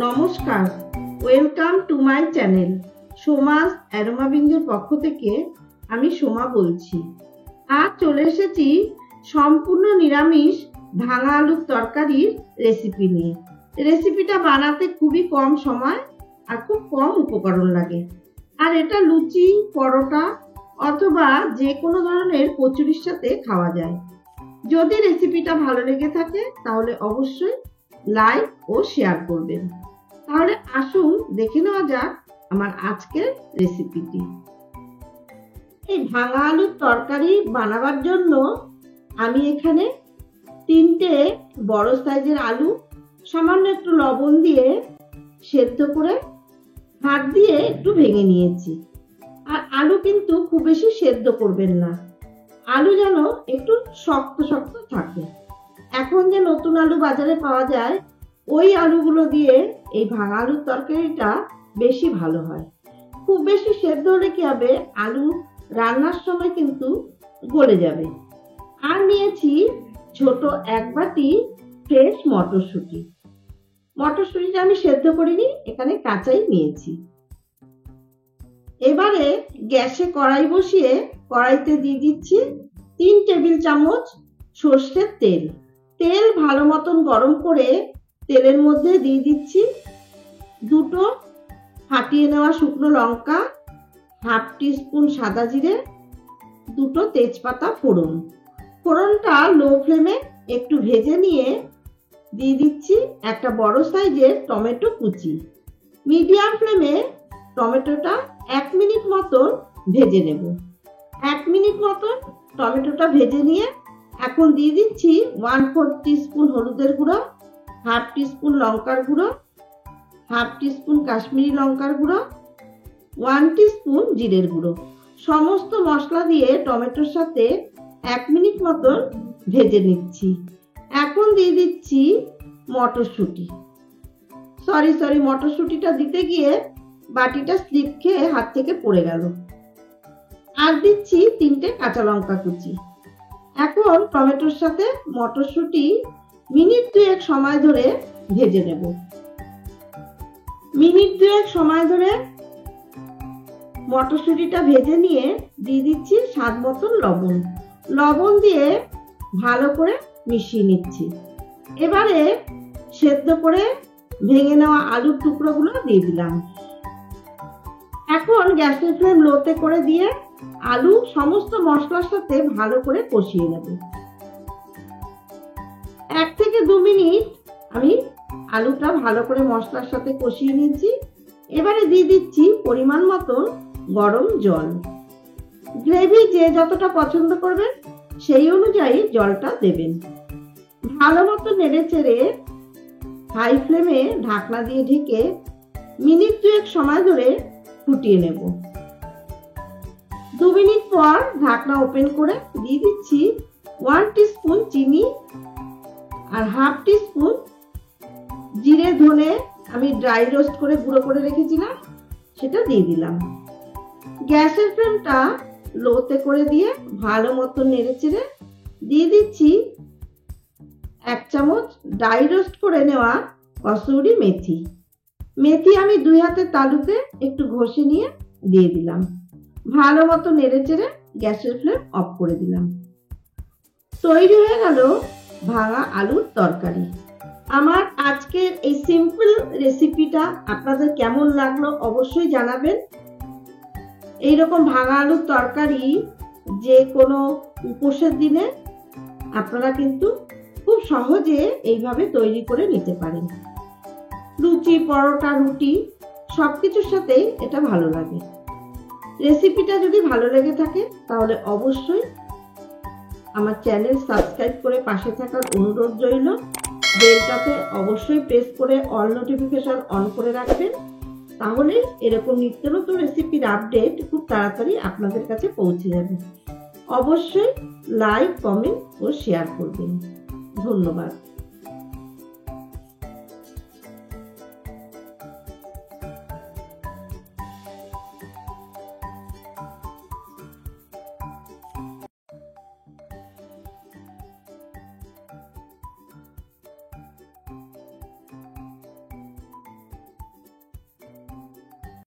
নমস্কার, welcome to my channel. সোমাস অ্যারোমাবিন্দের পক্ষ থেকে আমি সোমা বলছি। আজ চলে এসেছি সম্পূর্ণ নিরামিষ ভাঙা আলুর তরকারির রেসিপি নিয়ে। রেসিপিটা বানাতে খুবই কম সময় আর খুব কম উপকরণ লাগে, আর এটা লুচি, পরোটা অথবা যে কোনো ধরনের কচুরির সাথে খাওয়া যায়। যদি রেসিপিটা ভালো লেগে থাকে তাহলে অবশ্যই লাইক ও শেয়ার করবেন। তাহলে আসুন দেখে নেওয়া যাক আমার আজকের রেসিপিটি। এই ভাঙা আলুর তরকারি বানাবার জন্য আমি এখানে 3টে বড় সাইজের আলু সামান্য একটু লবণ দিয়ে সেদ্ধ করে হাত দিয়ে একটু ভেঙে নিয়েছি। আর আলু কিন্তু খুব বেশি সেদ্ধ করবেন না, আলু যেন একটু শক্ত শক্ত থাকে। এখন যে নতুন আলু বাজারে পাওয়া যায় ওই আলুগুলো দিয়ে এই ভাঙা আলুর তরকারিটা বেশি ভালো হয়। খুব বেশি সেদ্ধ হলে কি হবে, আলু রান্নার সময় কিন্তু গলে যাবে। আর নিয়েছি ছোট 1 বাটি ফ্রেশ মটরশুঁটি। মটরশুঁটিটা আমি সেদ্ধ করিনি, এখানে কাঁচাই নিয়েছি। এবারে গ্যাসে কড়াই বসিয়ে কড়াইতে দিয়ে দিচ্ছি 3 টেবিল চামচ সর্ষের তেল। তেল ভালো মতন গরম করে তেলের মধ্যে দিয়ে দিচ্ছি 2টো ফাটিয়ে নেওয়া শুকনো লঙ্কা, হাফ টিস্পুন সাদা জিরে, 2টো তেজপাতা ফোড়ন। ফোড়নটা লো ফ্লেমে একটু ভেজে নিয়ে দিয়ে দিচ্ছি একটা বড় সাইজের টমেটো কুচি। মিডিয়াম ফ্লেমে টমেটোটা 1 মিনিট মতন ভেজে নেব। 1 মিনিট মতন টমেটোটা ভেজে নিয়ে এখন দিয়ে দিচ্ছি 1/4 টিস্পুন হলুদের গুঁড়ো, হাফ টিস্পুন লঙ্কার গুঁড়ো, হাফ টিস্পুন কাশ্মীরি লঙ্কার গুঁড়ো, 1 টিস্পুন জিরের গুঁড়ো। সমস্ত মশলা দিয়ে টমেটোর সাথে 1 মিনিট মতন ভেজে নিচ্ছি। এখন দিয়ে দিচ্ছি মটরশুঁটি। সরি মটরশুঁটিটা দিতে গিয়ে বাটিটা স্লিপ খেয়ে হাত থেকে পড়ে গেল। আর দিচ্ছি 3টে কাঁচা লঙ্কা কুচি। এখন টমেটোর সাথে মটরশুঁটি মিনিট 2 সময় ধরে ভেজে নেব। মিনিট 2 সময় ধরে মটরশুঁটিটা ভেজে নিয়ে দিয়ে দিচ্ছি স্বাদ মতন লবণ। লবণ দিয়ে ভালো করে মিশিয়ে নিচ্ছি। এবারে সেদ্ধ করে ভেঙে নেওয়া আলুর টুকরোগুলো দিয়ে দিলাম। এখন গ্যাসের ফ্লেম লোতে করে দিয়ে আলু সমস্ত মশলার সাথে ভালো করে কষিয়ে নেব। 1 থেকে 2 মিনিট আমি আলুটা ভালো করে মশলার সাথে কষিয়ে নিয়েছি। এবারে দিয়ে দিচ্ছি পরিমাণ মতন গরম জল। গ্রেভি যে যতটা পছন্দ করবেন সেই অনুযায়ী জলটা দেবেন। ভালো মতো নেড়ে চেড়ে হাই ফ্লেমে ঢাকনা দিয়ে ঢেকে মিনিট 2 সময় ধরে ফুটিয়ে নেব। 2 মিনিট পর ঢাকনা ওপেন করে দিয়ে দিচ্ছি 1 টিস্পুন চিনি আর হাফ টিস্পুন জিরে ধনে আমি ড্রাই রোস্ট করে গুঁড়ো করে রেখেছিলাম, সেটা দিয়ে দিলাম। গ্যাসের ফ্লেমটা লোতে করে দিয়ে ভালো মতো নেড়ে চেড়ে দিয়ে দিচ্ছি 1 চামচ ড্রাই রোস্ট করে নেওয়া কসুরি মেথি। মেথি আমি 2 হাতের তালুতে একটু ঘষে নিয়ে দিয়ে দিলাম। ভালো মতো নেড়ে চেড়ে গ্যাসের ফ্লেম অফ করে দিলাম। তৈরি হয়ে গেল ভাঙা আলুর তরকারি। আমার আজকের এই সিম্পল রেসিপিটা আপনাদের কেমন লাগলো অবশ্যই জানাবেন। এইরকম ভাঙা আলুর তরকারি যে কোনো উপোসের দিনে আপনারা কিন্তু খুব সহজে এইভাবে তৈরি করে নিতে পারেন। লুচি, পরোটা, রুটি সবকিছুর সাথেই এটা ভালো লাগে। রেসিপিটা যদি ভালো লেগে থাকে তাহলে অবশ্যই আমার চ্যানেল সাবস্ক্রাইব করে পাশে থাকার অনুরোধ রইল। বেলটাতে অবশ্যই প্রেস করে অল নোটিফিকেশন অন করে রাখবেন, তাহলে এরকম নিত্য নতুন রেসিপির আপডেট খুব তাড়াতাড়ি আপনাদের কাছে পৌঁছে যাবে। অবশ্যই লাইক, কমেন্ট ও শেয়ার করবেন। ধন্যবাদ।